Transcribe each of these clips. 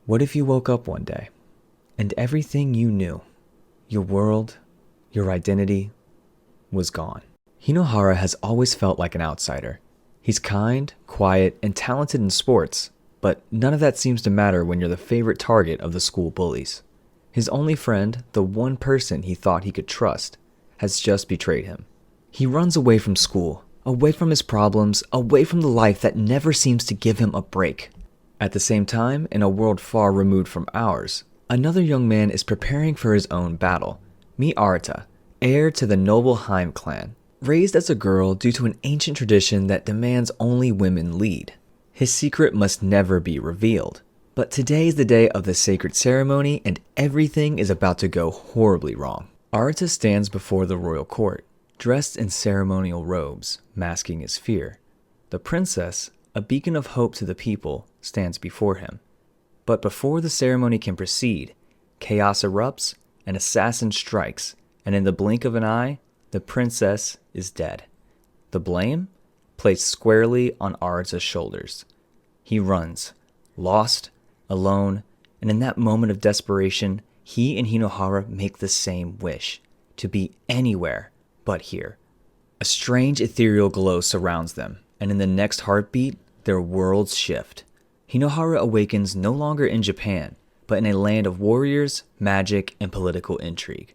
What if you woke up one day, and everything you knew, your world, your identity, was gone? Hinohara has always felt like an outsider. He's kind, quiet, and talented in sports, but none of that seems to matter when you're the favorite target of the school bullies. His only friend, the one person he thought he could trust, has just betrayed him. He runs away from school, away from his problems, away from the life that never seems to give him a break. At the same time, in a world far removed from ours, another young man is preparing for his own battle. Meet Arata, heir to the noble Heim clan, raised as a girl due to an ancient tradition that demands only women lead. His secret must never be revealed. But today is the day of the sacred ceremony and everything is about to go horribly wrong. Arata stands before the royal court, dressed in ceremonial robes, masking his fear. The princess, a beacon of hope to the people, stands before him. But before the ceremony can proceed, chaos erupts, an assassin strikes, and in the blink of an eye, the princess is dead. The blame? Placed squarely on Arata's shoulders. He runs, lost, alone, and in that moment of desperation, he and Hinohara make the same wish, to be anywhere but here. A strange ethereal glow surrounds them, and in the next heartbeat, their worlds shift. Hinohara awakens no longer in Japan, but in a land of warriors, magic, and political intrigue.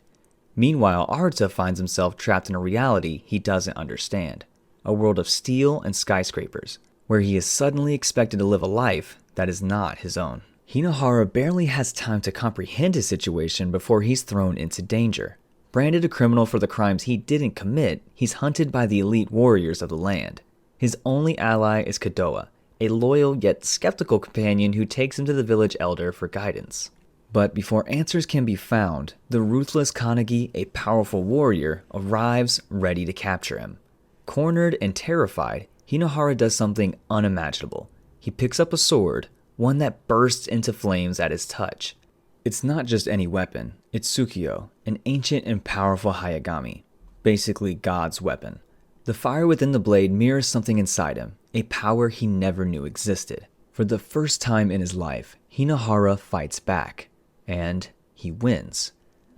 Meanwhile, Arata finds himself trapped in a reality he doesn't understand, a world of steel and skyscrapers, where he is suddenly expected to live a life that is not his own. Hinohara barely has time to comprehend his situation before he's thrown into danger. Branded a criminal for the crimes he didn't commit, he's hunted by the elite warriors of the land. His only ally is Kadoa, a loyal yet skeptical companion who takes him to the village elder for guidance. But before answers can be found, the ruthless Kanagi, a powerful warrior, arrives ready to capture him. Cornered and terrified, Hinohara does something unimaginable. He picks up a sword, one that bursts into flames at his touch. It's not just any weapon, it's Tsukio, an ancient and powerful Hayagami, basically God's weapon. The fire within the blade mirrors something inside him, a power he never knew existed. For the first time in his life, Hinohara fights back, and he wins.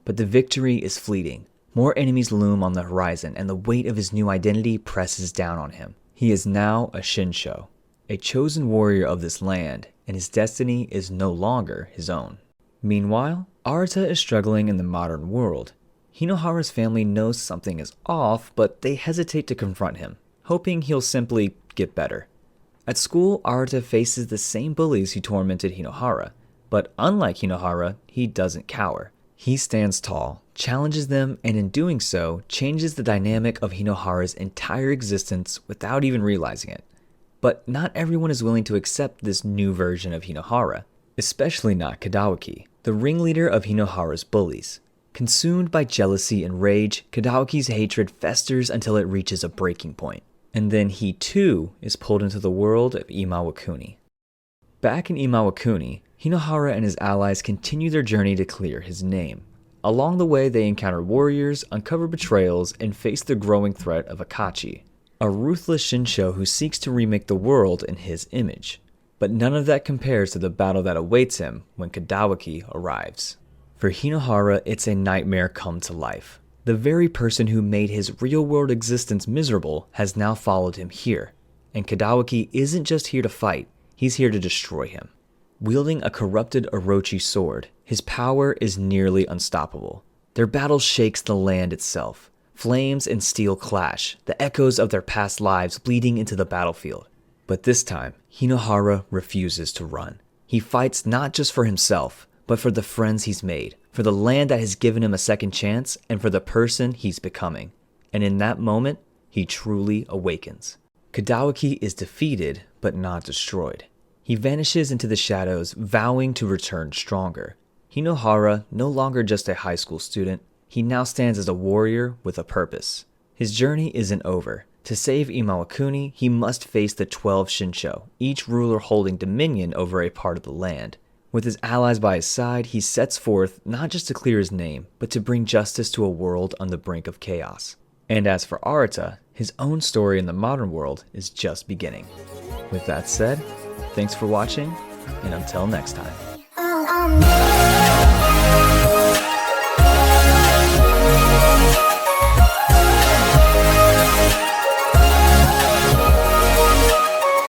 But the victory is fleeting. More enemies loom on the horizon, and the weight of his new identity presses down on him. He is now a Shinsho, a chosen warrior of this land, and his destiny is no longer his own. Meanwhile, Arata is struggling in the modern world. Hinohara's family knows something is off, but they hesitate to confront him, hoping he'll simply get better. At school, Arata faces the same bullies who tormented Hinohara, but unlike Hinohara, he doesn't cower. He stands tall, challenges them, and in doing so, changes the dynamic of Hinohara's entire existence without even realizing it. But not everyone is willing to accept this new version of Hinohara, especially not Kadawaki, the ringleader of Hinohara's bullies. Consumed by jealousy and rage, Kadawaki's hatred festers until it reaches a breaking point. And then he too is pulled into the world of 𝐸ᴏᴜᴜ. Back in 𝐸ᴏᴜᴜ, Hinohara and his allies continue their journey to clear his name. Along the way, they encounter warriors, uncover betrayals, and face the growing threat of Akachi, a ruthless Shinsho who seeks to remake the world in his image. But none of that compares to the battle that awaits him when Kadawaki arrives. For Hinohara, it's a nightmare come to life. The very person who made his real-world existence miserable has now followed him here. And Kadawaki isn't just here to fight, he's here to destroy him. Wielding a corrupted Orochi sword, his power is nearly unstoppable. Their battle shakes the land itself. Flames and steel clash, the echoes of their past lives bleeding into the battlefield. But this time, Hinohara refuses to run. He fights not just for himself, but for the friends he's made, for the land that has given him a second chance, and for the person he's becoming. And in that moment, he truly awakens. Kadawaki is defeated, but not destroyed. He vanishes into the shadows, vowing to return stronger. Hinohara, no longer just a high school student, he now stands as a warrior with a purpose. His journey isn't over. To save Iwakuni, he must face the 12 Shinsho, each ruler holding dominion over a part of the land. With his allies by his side, he sets forth not just to clear his name, but to bring justice to a world on the brink of chaos. And as for Arata, his own story in the modern world is just beginning. With that said, thanks for watching, and until next time.